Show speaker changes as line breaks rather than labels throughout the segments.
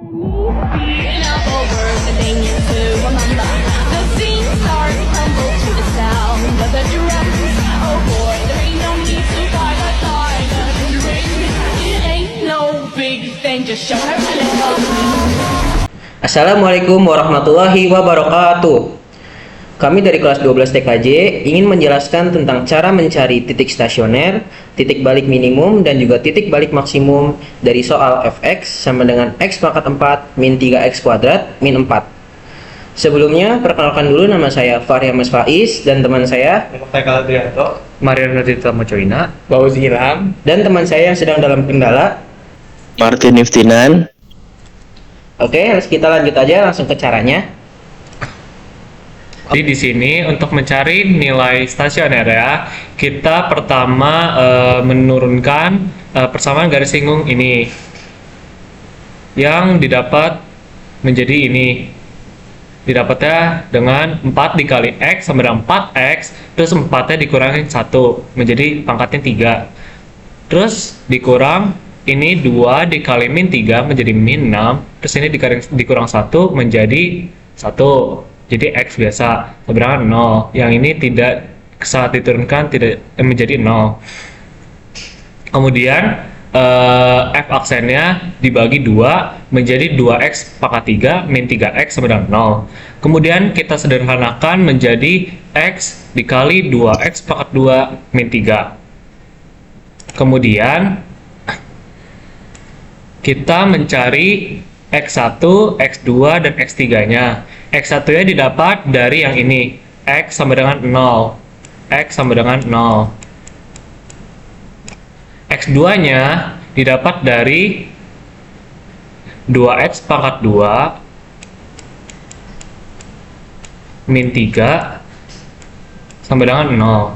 Being up over the things to remember. The scene starts to tumble to the sound of the drums. Oh boy, there ain't no need to fight the tide of the ring. It ain't no big thing, just show her a little.
Assalamualaikum warahmatullahi wabarakatuh. Kami dari kelas 12 TKJ ingin menjelaskan tentang cara mencari titik stasioner, titik balik minimum, dan juga titik balik maksimum dari soal fx sama dengan x pangkat 4 min 3x kuadrat min 4. Sebelumnya, perkenalkan dulu, nama saya Fahri Ahmad Faiz dan teman saya
Michael Adrianto,
Mariano Tito Mocoina,
Bauzi Ilham,
dan teman saya yang sedang dalam kendala.
Martin Iftinan.
Oke, kita lanjut aja langsung ke caranya.
Jadi di sini untuk mencari nilai stasioner ya, kita pertama menurunkan persamaan garis singgung ini yang didapat menjadi ini. Didapatnya dengan 4 dikali X sama dengan 4X, terus 4-nya dikurangi 1 menjadi pangkatnya 3. Terus dikurang ini 2 dikali min 3 menjadi min 6, terus ini dikurang 1 menjadi 1. Jadi X biasa sama dengan 0. Yang ini tidak saat diturunkan tidak menjadi 0. Kemudian F aksennya dibagi 2 menjadi 2X pangkat 3 min 3X sama dengan 0. Kemudian kita sederhanakan menjadi X dikali 2X pangkat 2 min 3. Kemudian kita mencari X1, X2, dan X3 nya. X1 nya didapat dari yang ini, X sama dengan 0. X sama dengan 0. X2 nya didapat dari 2X pangkat 2 min 3 sama dengan 0.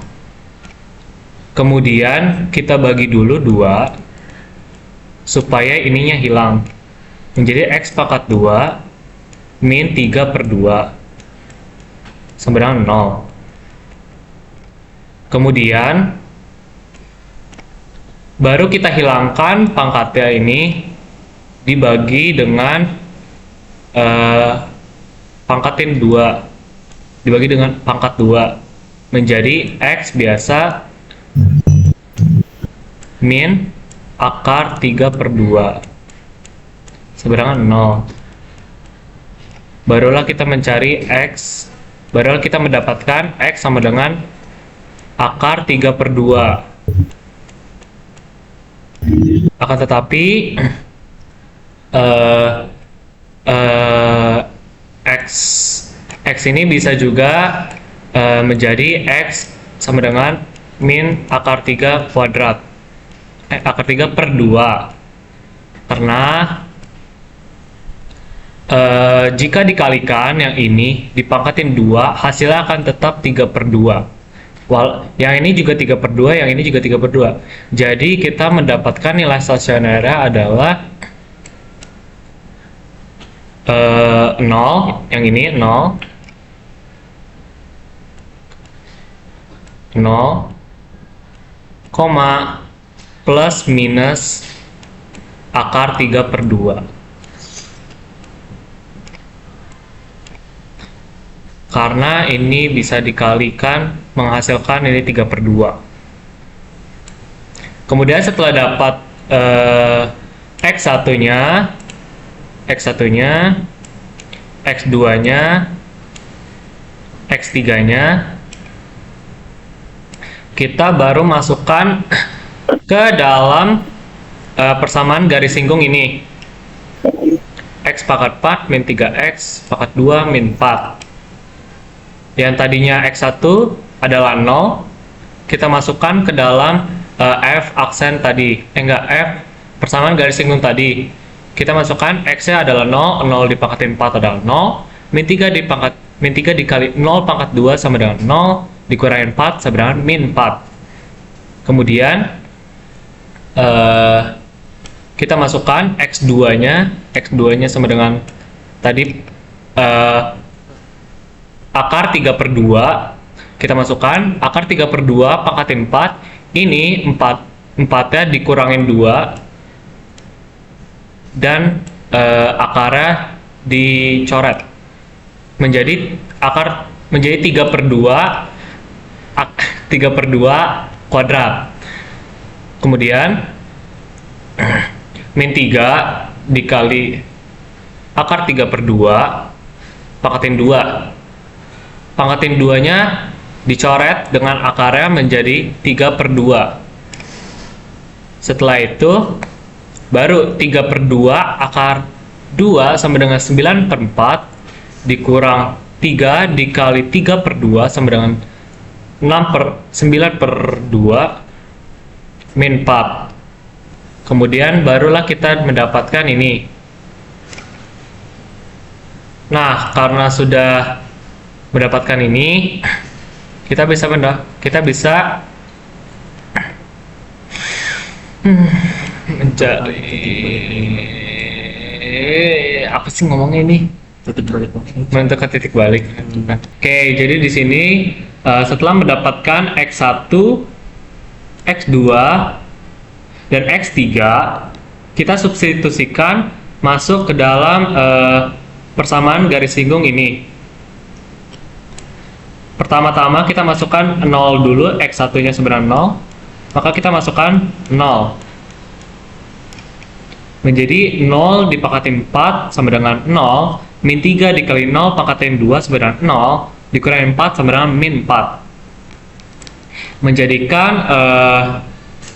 Kemudian kita bagi dulu 2 supaya ininya hilang. Menjadi X pangkat 2 min 3 per 2 sama dengan 0. Kemudian baru kita hilangkan pangkatnya ini dibagi dengan pangkatin 2, dibagi dengan pangkat 2 menjadi X biasa min akar 3 per 2 sama dengan 0. Barulah kita mencari X, barulah kita mendapatkan X sama dengan akar 3 per 2. Akan tetapi X ini bisa juga menjadi X sama dengan min akar 3 kuadrat, akar 3 per 2, karena jika dikalikan yang ini dipangkatin 2, hasilnya akan tetap 3 per 2. Yang ini juga 3 per 2, yang ini juga 3 per 2. Jadi kita mendapatkan nilai stasionernya adalah 0, yang ini 0, 0, plus minus akar 3 per 2. Karena ini bisa dikalikan menghasilkan ini 3 per 2. Kemudian setelah dapat X1 nya, X2 nya, X3 nya, kita baru masukkan ke dalam persamaan garis singgung ini, X pangkat 4 min 3X pangkat 2 min 4. Yang tadinya X1 adalah 0, kita masukkan ke dalam F aksen tadi, F persamaan garis singgung tadi. Kita masukkan X-nya adalah 0, 0 dipangkatin 4 adalah 0, min 3 dikali 0 pangkat 2 sama dengan 0, dikurangi 4 sama dengan min 4. Kemudian kita masukkan X2 nya sama dengan tadi akar 3 per 2, kita masukkan akar 3 per 2 pangkatin 4, ini 4 nya dikurangin 2 dan akarnya dicoret menjadi 3/2 kuadrat. Kemudian min 3 dikali akar 3/2 pangkatin 2. Pangkatin 2-nya dicoret dengan akarnya menjadi 3/2. Setelah itu baru 3/2 akar 2 sama dengan 9/4 dikurang 3 dikali 3/2 sama dengan 9/2 min 4. Kemudian barulah kita mendapatkan ini. Nah, karena sudah mendapatkan ini, kita bisa mencari apa sih ngomongnya ini? Menentukan titik balik. Oke, jadi di sini setelah mendapatkan x1, x2, dan x3, kita substitusikan masuk ke dalam persamaan garis singgung ini. Pertama-tama kita masukkan 0 dulu, x1-nya sebenarnya 0, maka kita masukkan 0. Menjadi 0 dipangkatin 4 sama dengan 0, min 3 dikali 0 pangkatin 2 sama dengan 0, dikurangi 4 sama dengan min 4. Menjadikan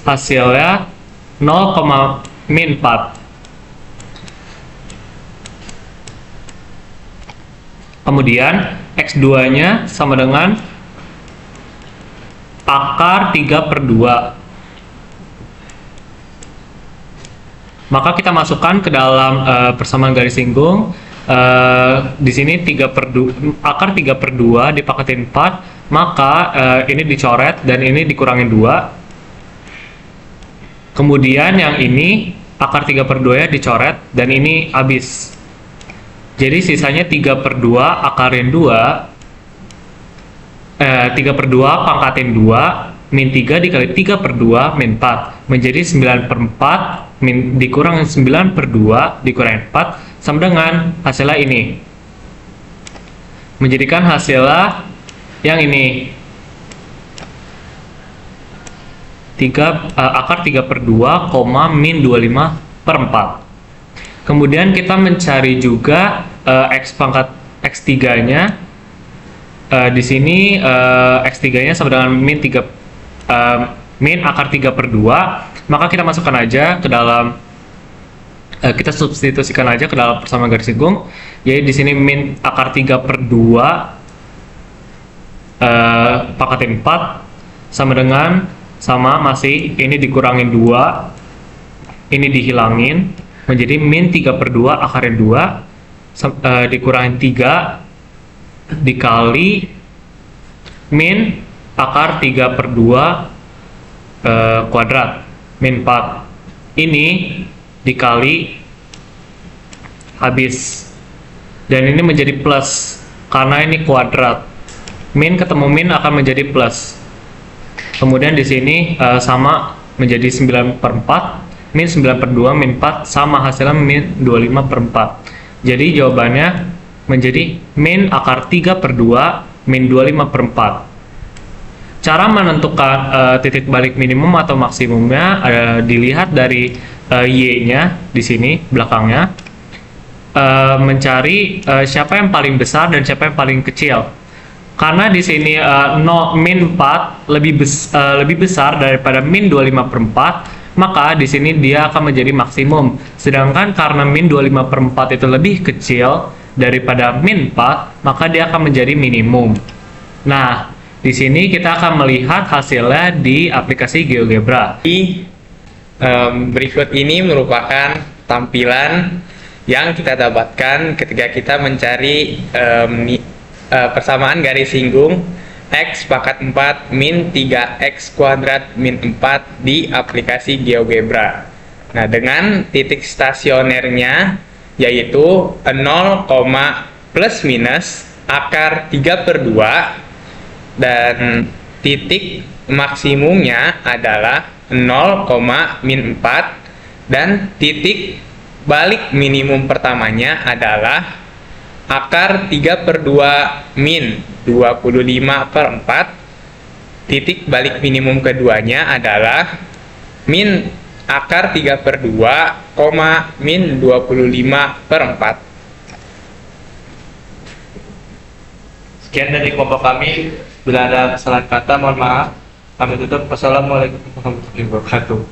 hasilnya 0, min 4. Kemudian x2-nya sama dengan akar 3/2. Maka kita masukkan ke dalam persamaan garis singgung. Di sini akar 3/2 dipangkatin 4, maka ini dicoret dan ini dikurangin 2. Kemudian yang ini akar 3/2-nya dicoret dan ini habis. Jadi sisanya 3/2 akarin 2, 3/2 pangkatin 2, min 3 dikali 3/2 min 4, menjadi 9/4 dikurang 9/2 dikurangi 4 sama dengan hasilnya ini. Menjadikan hasilnya yang ini. Akar 3/2, min 25/4. Kemudian kita mencari juga x pangkat x3-nya. Di sini x3-nya sama dengan min akar 3/2. Maka kita masukkan aja ke dalam kita substitusikan aja ke dalam persamaan garis singgung. Jadi di sini min akar 3/2 pangkatin 4 sama masih ini dikurangin 2, ini dihilangin menjadi min 3/2 akarin 2 dikurangin 3 dikali min akar 3/2 kuadrat min 4. Ini dikali habis dan ini menjadi plus karena ini kuadrat. Min ketemu min akan menjadi plus. Kemudian di sini sama menjadi 9/4, min 9/2 min 4 sama hasilnya min 25/4. Jadi jawabannya menjadi min akar 3/2 min 25/4. Cara menentukan titik balik minimum atau maksimumnya dilihat dari y-nya di sini belakangnya. Mencari siapa yang paling besar dan siapa yang paling kecil. Karena di sini min 4 lebih besar daripada min 25/4, maka di sini dia akan menjadi maksimum. Sedangkan karena min 25/4 itu lebih kecil daripada min 4, maka dia akan menjadi minimum. Nah, di sini kita akan melihat hasilnya di aplikasi GeoGebra.
Berikut ini merupakan tampilan yang kita dapatkan ketika kita mencari persamaan garis singgung x pangkat 4 min 3x kuadrat min 4 di aplikasi GeoGebra. Nah, dengan titik stasionernya yaitu 0, plus minus akar 3/2 dan titik maksimumnya adalah 0, min 4 dan titik balik minimum pertamanya adalah akar 3/2 min 25/4. Titik balik minimum keduanya adalah min akar 3/2, min 25/4.
Sekian dari kelompok kami. Bila ada kesalahan kata, mohon maaf. Kami tutup. Wassalamualaikum warahmatullahi wabarakatuh.